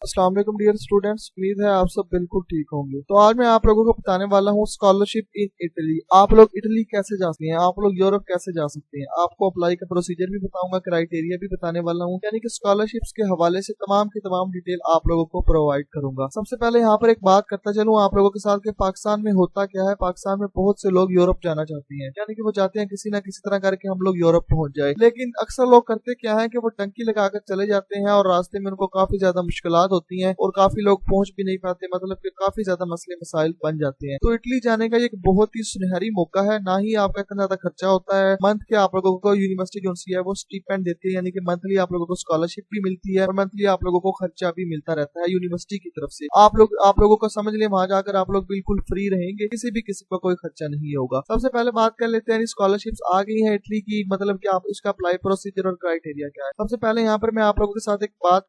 अस्सलाम वालेकुम dear students, उम्मीद है आप सब बिल्कुल ठीक होंगे। तो आज मैं आप लोगों को बताने वाला हूँ स्कॉलरशिप इन इटली। आप लोग इटली कैसे जा सकते हैं, आप लोग यूरोप कैसे जा सकते हैं, आपको अप्लाई का प्रोसीजर भी बताऊंगा, क्राइटेरिया भी बताने वाला हूँ, यानी कि स्कॉलरशिप्स के हवाले से तमाम की तमाम डिटेल आप लोगों को प्रोवाइड करूंगा। सबसे पहले यहाँ पर एक बात करता चलूँ आप लोगों के साथ कि पाकिस्तान में होता क्या है। पाकिस्तान में बहुत से लोग यूरोप जाना चाहते हैं, यानी कि वो चाहते हैं किसी ना किसी तरह करके हम लोग यूरोप पहुंच जाए, लेकिन अक्सर लोग करते क्या है कि वो टंकी लगाकर चले जाते हैं और रास्ते में उनको काफी ज्यादा मुश्किलात होती हैं और काफी लोग पहुंच भी नहीं पाते, मतलब कि काफी ज्यादा मसले मसाइल बन जाते हैं। तो इटली जाने का एक बहुत ही सुनहरी मौका है, ना ही आपका इतना ज्यादा खर्चा होता है। मंथ के आप लोगों को यूनिवर्सिटी जो है वो स्टिपेंड देती है, यानी कि मंथली आप लोगों को स्कॉलरशिप भी मिलती है और मंथली आप लोगों को खर्चा भी मिलता रहता है यूनिवर्सिटी की तरफ से। आप लोगों को समझ लें, वहां जाकर आप लोग बिल्कुल फ्री रहेंगे, किसी भी किसी का कोई खर्चा नहीं होगा। सबसे पहले बात कर लेते हैं स्कॉलरशिप्स आ गई है इटली की, मतलब कि आप इसका अप्लाई प्रोसीजर और क्राइटेरिया क्या है। सबसे पहले यहाँ पर मैं आप लोगों के साथ एक बात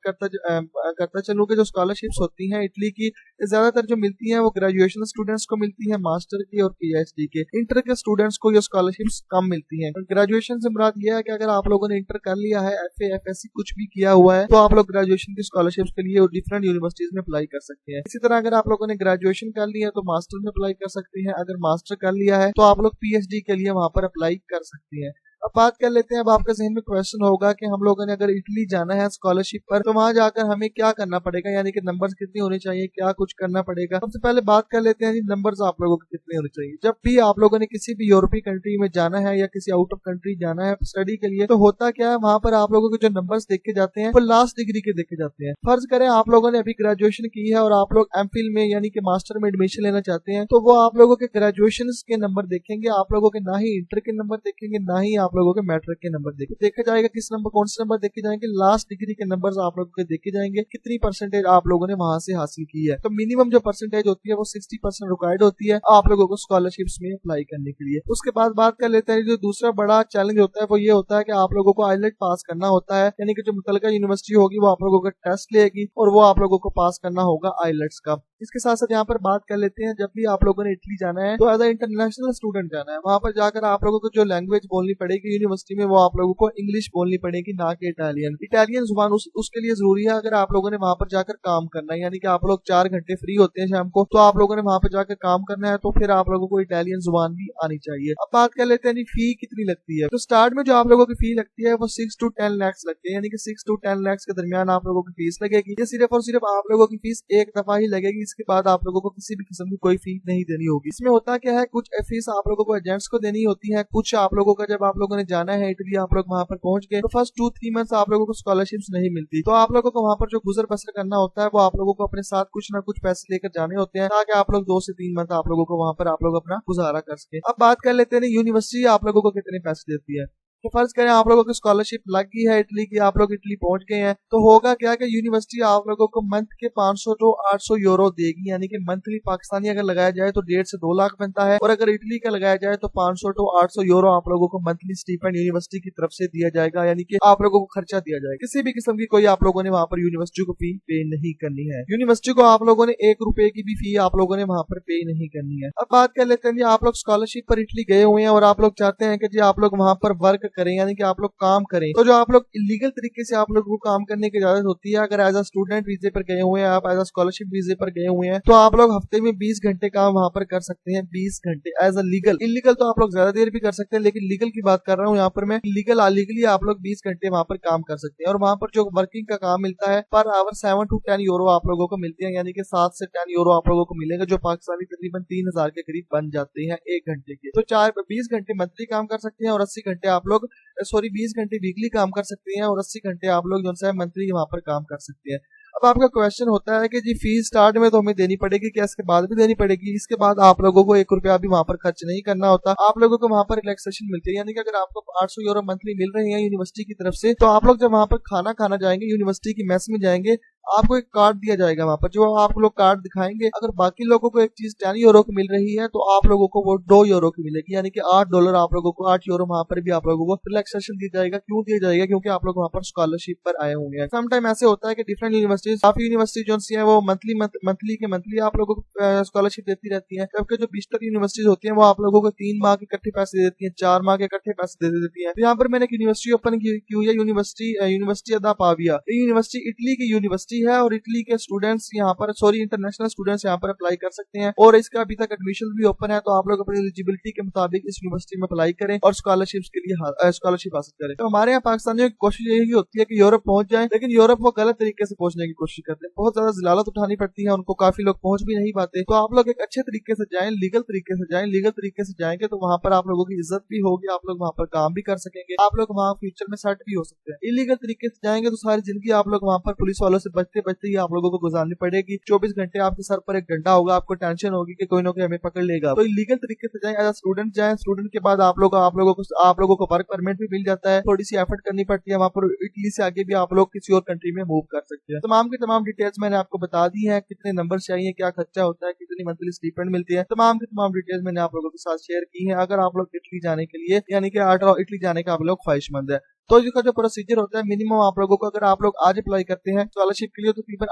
करता चलूं कि जो स्कॉलरशिप्स होती हैं इटली की, ज्यादातर जो मिलती हैं वो ग्रेजुएशन स्टूडेंट्स को मिलती है, मास्टर की और पीएचडी के। इंटर के स्टूडेंट्स को ये स्कॉलरशिप्स कम मिलती हैं। ग्रेजुएशन से मुराद ये है कि अगर आप लोगों ने इंटर कर लिया है, एफए एफएससी कुछ भी किया हुआ है, तो आप लोग ग्रेजुएशन की स्कॉलरशिप्स के लिए डिफरेंट यूनिवर्सिटीज में अप्लाई कर सकते हैं। इसी तरह अगर आप लोगों ने ग्रेजुएशन कर लिया है तो मास्टर में अप्लाई कर सकते हैं, अगर मास्टर कर लिया है तो आप लोग पीएचडी के लिए वहां पर अप्लाई कर सकते हैं। अब बात कर लेते हैं, अब आपके जहन में क्वेश्चन होगा कि हम लोगों ने अगर इटली जाना है स्कॉलरशिप पर तो वहां जाकर हमें क्या करना पड़ेगा, यानी कि नंबर्स कितने होने चाहिए, क्या कुछ करना पड़ेगा। सबसे पहले बात कर लेते हैं नंबर्स आप लोगों के कितने होने चाहिए। जब भी आप लोगों ने किसी भी यूरोपीय कंट्री में जाना है या किसी आउट ऑफ कंट्री जाना है स्टडी के लिए, तो होता क्या है, वहां पर आप लोगों के जो नंबर्स देखे जाते हैं वो लास्ट डिग्री के देखे जाते हैं। फर्ज करें आप लोगों ने अभी ग्रेजुएशन की है और आप लोग एमफिल में यानी कि मास्टर में एडमिशन लेना चाहते हैं, तो वो आप लोगों के ग्रेजुएशन के नंबर देखेंगे, आप लोगों के ना ही इंटर के नंबर देखेंगे ना ही आप लोगों के मैट्रिक के नंबर देखा जाएगा। किस नंबर, कौन से नंबर देखे जाएंगे, लास्ट डिग्री के नंबर्स आप लोगों के देखे जाएंगे, कितनी परसेंटेज आप लोगों ने वहां से हासिल की है। तो मिनिमम जो परसेंटेज होती है वो 60% रिक्वायर्ड होती है आप लोगों को स्कॉलरशिप्स में अप्लाई करने के लिए। उसके बाद बात कर लेते हैं, जो दूसरा बड़ा चैलेंज होता है वो ये होता है कि आप लोगों को आइलेट पास करना होता है, यानी कि जो मुतलका यूनिवर्सिटी होगी वो आप लोगों का टेस्ट लेगी और वो आप लोगों को पास करना होगा आइलेट्स का। इसके साथ साथ यहाँ पर बात कर लेते हैं, जब भी आप लोगों ने इटली जाना है तो एज अ इंटरनेशनल स्टूडेंट जाना है, वहां पर जाकर आप लोगों को जो लैंग्वेज बोलनी पड़ेगी यूनिवर्सिटी में वो आप लोगों को इंग्लिश बोलनी पड़ेगी, ना कि इटालियन जुबान उसके लिए जरूरी है। अगर आप लोगों ने वहां पर जाकर काम करना है, यानी कि आप लोग 4 घंटे फ्री होते हैं शाम को, तो आप लोगों ने वहां पर जाकर काम करना है, तो फिर आप लोगों को इटालियन जुबान भी आनी चाहिए। अब बात कर लेते हैं फी कितनी लगती है। तो स्टार्ट में जो आप लोगों की फी लगती है वो 6 to 10 lakhs लगती है, यानी कि 6 to 10 lakhs के दरमियान आप लोगों की फीस लगेगी। ये सिर्फ और सिर्फ आप लोगों की फीस एक दफा ही लगेगी, इसके बाद आप लोगों को किसी भी किस्म की कोई फीस नहीं देनी होगी। इसमें होता क्या है, कुछ फीस आप लोगों को एजेंट्स को देनी होती है, कुछ आप लोगों का जब आप लोगों ने जाना है इटली, आप लोग वहां पर पहुंच गए तो फर्स्ट 2-3 मंथ्स आप लोगों को स्कॉलरशिप्स नहीं मिलती, तो आप लोगों को वहां पर जो गुजर बसर करना होता है वो आप लोगों को अपने साथ कुछ ना कुछ पैसे लेकर जाने होते हैं, ताकि आप लोग 2 से 3 मंथ आप लोगों को वहां पर आप लोग अपना गुजारा कर सके। अब बात कर लेते हैं यूनिवर्सिटी आप लोगों को कितने पैसे देती है। तो फर्ज करें आप लोगों की स्कॉलरशिप लग गई है इटली की, आप लोग इटली पहुंच गए हैं, तो होगा क्या कि यूनिवर्सिटी आप लोगों को मंथ के 500 to 800 यूरो देगी, यानी कि मंथली पाकिस्तानी अगर लगाया जाए तो 1.5 से 2 लाख बनता है, और अगर इटली का लगाया जाए तो 500 to 800 यूरो आप लोगों को मंथली स्टीपेंड यूनिवर्सिटी की तरफ से दिया जाएगा, यानी कि आप लोगों को खर्चा दिया जाएगा। किसी भी किस्म की कोई आप लोगों ने वहां पर यूनिवर्सिटी को फी पे नहीं करनी है, यूनिवर्सिटी को आप लोगों ने 1 रुपए की भी फी आप लोगों ने वहां पर पे नहीं करनी है। अब बात कर लेते हैं, आप लोग स्कॉलरशिप पर इटली गए हुए हैं और आप लोग चाहते हैं कि जी आप लोग वहां पर वर्क करें, यानी कि आप लोग काम करें, तो जो आप लोग इलीगल तरीके से आप लोगों को काम करने की इजाजत होती है। अगर एज अ स्टूडेंट वीजे पर गए हुए हैं, आप एज अ स्कॉलरशिप वीजे पर गए हुए हैं, तो आप लोग हफ्ते में 20 घंटे काम वहां पर कर सकते हैं, 20 घंटे एज अ लीगल। इलीगल तो आप लोग ज्यादा देर भी कर सकते हैं, लेकिन लीगल की बात कर रहा हूँ यहाँ पर मैं, लीगल लीगली आप लोग 20 घंटे वहां पर काम कर सकते हैं। और वहां पर जो वर्किंग का काम मिलता है पर आवर 7 to 10 यूरो आप लोगों को मिलते हैं, यानी कि 7 से 10 यूरो आप लोगों को मिलेगा, जो पाकिस्तानी तकरीबन 3000 के करीब बन जाते हैं 1 घंटे के। तो 20 घंटे मंथली काम कर सकते हैं और 80 घंटे आप लोग 20 घंटे वीकली काम कर सकते हैं और 80 घंटे आप लोग जो है मंथली वहां पर काम कर सकते हैं। अब आपका क्वेश्चन होता है कि जी फीस स्टार्ट में तो हमें देनी पड़ेगी, क्या इसके बाद भी देनी पड़ेगी? इसके बाद आप लोगों को 1 रुपया भी वहां पर खर्च नहीं करना होता, आप लोगों को वहां पर रिलैक्सेशन मिलती है, यानी कि अगर आपको 800 यूरो मंथली मिल रहे हैं यूनिवर्सिटी की तरफ से, तो आप लोग जब वहां पर खाना खाना जाएंगे यूनिवर्सिटी की मेस में जाएंगे, आपको एक कार्ड दिया जाएगा वहां पर, जो आप लोग कार्ड दिखाएंगे, अगर बाकी लोगों को एक चीज 10 यूरो की मिल रही है तो आप लोगों को वो 2 यूरो की मिलेगी, यानी कि $8 आप लोगों को 8 यूरो वहां पर भी आप लोगों को रिलैक्सेशन दिया जाएगा। क्यों दिया जाएगा? क्योंकि आप लोग वहां पर स्कॉलरशिप पर आए होंगे। समटाइम ऐसे होता है कि डिफरेंट यूनिवर्सिटीज, काफी यूनिवर्सिटी जो है वो मंथली आप लोगों को स्कॉलरशिप देती रहती है, जबकि जो बेशतर यूनिवर्सिटीज होती है वो आप लोगों को 3 माह के इकट्ठे पैसे देती है, 4 माह के इकट्ठे पैसे दे देती है। तो यहाँ पर मैंने एक यूनिवर्सिटी ओपन की हुई है, यूनिवर्सिटी अदा पाविया। यूनिवर्सिटी इटली की यूनिवर्सिटी पॉलिसी है और इटली के स्टूडेंट्स यहाँ पर इंटरनेशनल स्टूडेंट्स यहाँ पर अप्लाई कर सकते हैं और इसका अभी तक एडमिशन भी ओपन है। तो आप लोग अपनी एलिजिबिलिटी के मुताबिक इस यूनिवर्सिटी में अप्लाई करें और स्कॉलरशिप के लिए स्कॉलरशिप हासिल करें। तो हमारे यहाँ पाकिस्तानियों की कोशिश यही होती है कि यूरोप पहुंच जाए, लेकिन यूरोप वो गलत तरीके से पहुंचने की कोशिश करते हैं, बहुत ज्यादा जिलालत उठानी पड़ती है उनको, काफी लोग पहुंच भी नहीं पाते। तो आप लोग एक अच्छे तरीके से जाएं, लीगल तरीके से जाएं, लीगल तरीके से जाएंगे तो वहां पर आप लोगों की इज्जत भी होगी, आप लोग वहां पर काम भी कर सकेंगे, आप लोग वहां फ्यूचर में सेट भी हो सकते हैं। इलीगल तरीके से जाएंगे तो सारी जिंदगी आप लोग वहां पर पुलिस वालों से बचते बचते ही आप लोगों को गुजारनी पड़ेगी। 24 घंटे आपके सर पर एक घंटा होगा, आपको टेंशन होगी कि कोई ना कोई हमें पकड़ लेगा। तो इलीगल तरीके से जाएं, एज अ स्टूडेंट जाएं, स्टूडेंट के बाद आप लोगों को वर्क परमिट भी मिल जाता है, थोड़ी सी एफर्ट करनी पड़ती है वहां पर। इटली से आगे भी आप लोग किसी और कंट्री में मूव कर सकते हैं। तमाम की तमाम डिटेल्स मैंने आपको बता दी है, कितने नंबर चाहिए, क्या खर्चा होता है, कितनी मंथली स्टीपेंड मिलती है, तमाम की तमाम डिटेल्स मैंने आप लोगों के साथ शेयर की है। अगर आप लोग इटली जाने के लिए यानी कि इटली जाने का आप लोग ख्वाहिशमंद है तो इसका जो प्रोसीजर होता है मिनिमम आप लोगों को, अगर आप लोग आज अप्लाई करते हैं स्कॉलरशिप के लिए तो तकरीबन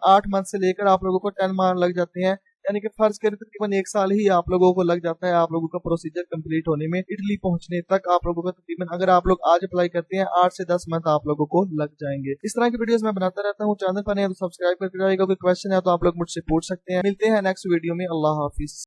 8 मंथ से लेकर आप लोगों को 10 मंथ लग जाते हैं, यानी कि फर्ज करें तकरीबन 1 साल ही आप लोगों को लग जाता है आप लोगों का प्रोसीजर कंप्लीट होने में, इटली पहुंचने तक आप लोगों का तकरीबन, अगर आप लोग आज अप्लाई करते हैं 8 से 10 मंथ आप लोगों को लग जाएंगे। इस तरह की वीडियोस मैं बनाता रहता हूँ, चैनल पर नहीं तो सब्सक्राइब करके जाइएगा। कोई क्वेश्चन है तो आप लोग मुझसे पूछ सकते हैं। मिलते हैं नेक्स्ट वीडियो में। अल्लाह हाफिज।